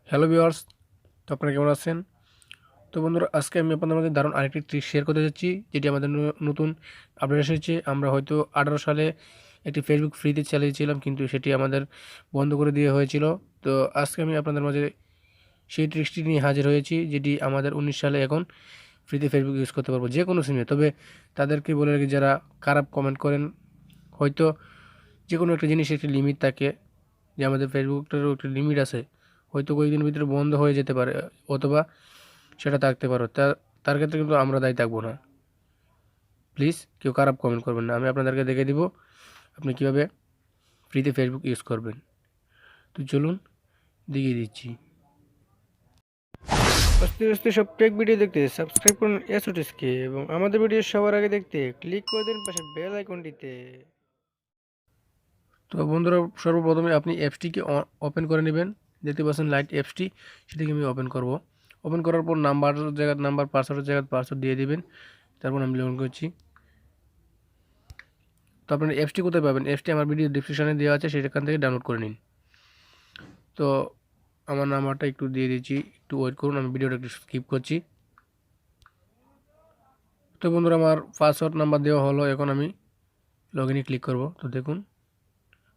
Hello viewers, তো আপনারা কেমন আছেন? তো বন্ধুরা, আজকে আমি আপনাদের মধ্যে দারুণ আরেকটি ট্রিক শেয়ার করতে যাচ্ছি, যেটি আমাদের নতুন আপডেট এসেছে। আমরা হয়তো 18 সালে একটি ফেসবুক ফ্রিতে চালিয়েছিলাম, কিন্তু সেটি আমাদের বন্ধ করে দেওয়া হয়েছিল। তো আজকে আমি আপনাদের মাঝে সেই ট্রিক্সটি নিয়ে হাজির হয়েছি, যেটি আমাদের 19 সালে এখন ফ্রিতে ফেসবুক ইউজ করতে পারবো যে কোনো সিমে। তবে তাদেরকে বলে রাখি, যারা খারাপ কমেন্ট করেন, হয়তো যে কোনো একটা জিনিসের একটি লিমিট থাকে, যে আমাদের ফেসবুকটারও একটি লিমিট আছে, হয়তো কয়েকদিনের ভিতরে বন্ধ হয়ে যেতে পারে, অথবা সেটা থাকতে পারো। তার ক্ষেত্রে কিন্তু আমরা দায়ী থাকবো না। প্লিজ কেউ খারাপ কমেন্ট করবেন না। আমি আপনাদেরকে দেখে দিব আপনি কীভাবে ফ্রিতে ফেসবুক ইউজ করবেন। তো চলুন দেখিয়ে দিচ্ছি। আস্তে আস্তে সব টেক ভিডিও দেখতে সাবস্ক্রাইব করুন এসওটিসকে, এবং আমাদের ভিডিও সবার আগে দেখতে ক্লিক করে দিন পাশে বেল আইকনটিতে। তো বন্ধুরা, সর্বপ্রথমে আপনি অ্যাপসটিকে ওপেন করে নেবেন। দেখতে পাচ্ছেন লাইট অ্যাপসটি, সেটাকে আমি ওপেন করব। ওপেন করার পর নাম্বার জায়গার নাম্বার, পাসওয়ার্ডের জায়গায় পাসওয়ার্ড দিয়ে দিবেন। তারপর আমি লগ ইন করছি। তো আপনার অ্যাপসটি কোথায় পাবেন? অ্যাপসটি আমার ভিডিও ডিসক্রিপশনে দেওয়া আছে, সেখান থেকে ডাউনলোড করে নিন। তো আমার নাম্বারটা একটু দিয়ে দিচ্ছি, একটু ওয়েট করুন, আমি ভিডিওটা একটু স্কিপ করছি। তো বন্ধুরা, আমার পাসওয়ার্ড নাম্বার দেওয়া হলো, এখন আমি লগ ইনে ক্লিক করব। তো দেখুন,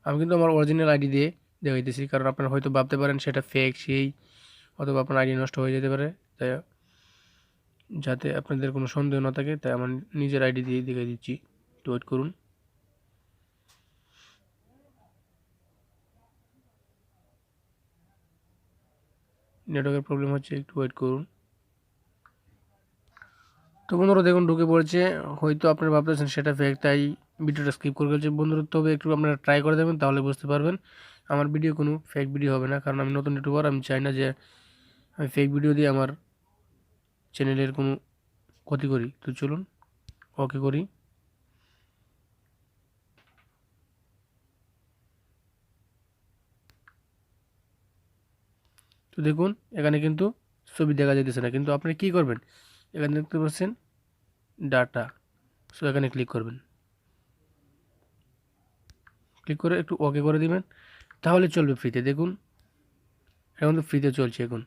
আমি কিন্তু আমার অরিজিনাল আইডি দিয়ে দেখাইতেছি, কারণ আপনারা হয়তো ভাবতে পারেন সেটা ফেক সেই, অথবা আপনার আইডি নষ্ট হয়ে যেতে পারে। তাই যাতে আপনাদের কোনো সন্দেহ না থাকে, তাই আমার নিজের আইডি দিয়ে দেখাই দিচ্ছি। একটু ওয়েট করুন। নেটওয়ার্কের প্রবলেম হচ্ছে, একটু ওয়েট করুন। তো বন্ধুরা দেখুন, ঢুকে পড়েছে। হয়তো আপনারা ভাবতেছেন সেটা ফেক, তাই ভিডিওটা স্কিপ করে গেছে বন্ধুরা। তবে একটু আপনারা ট্রাই করে দেবেন, তাহলে বুঝতে পারবেন আমার ভিডিও কোনো ফেক ভিডিও হবে না। কারণ আমি নতুন ইউটিউবার, আমি চাই না যে আমি ফেক ভিডিও দিয়ে আমার চ্যানেলের কোনো ক্ষতি করি। তো চলুন ওকে করি। তো দেখুন, এখানে কিন্তু ছবি দেখা যেতেছে না, কিন্তু আপনি কি করবেন, এখানে দেখতে পাচ্ছেন ডাটা। সো এখানে ক্লিক করবেন। ক্লিক করে একটু ওকে করে দিবেন, তাহলে চলবে ফ্রিতে। দেখুন, এখন তো ফ্রিতে চলছে এখন।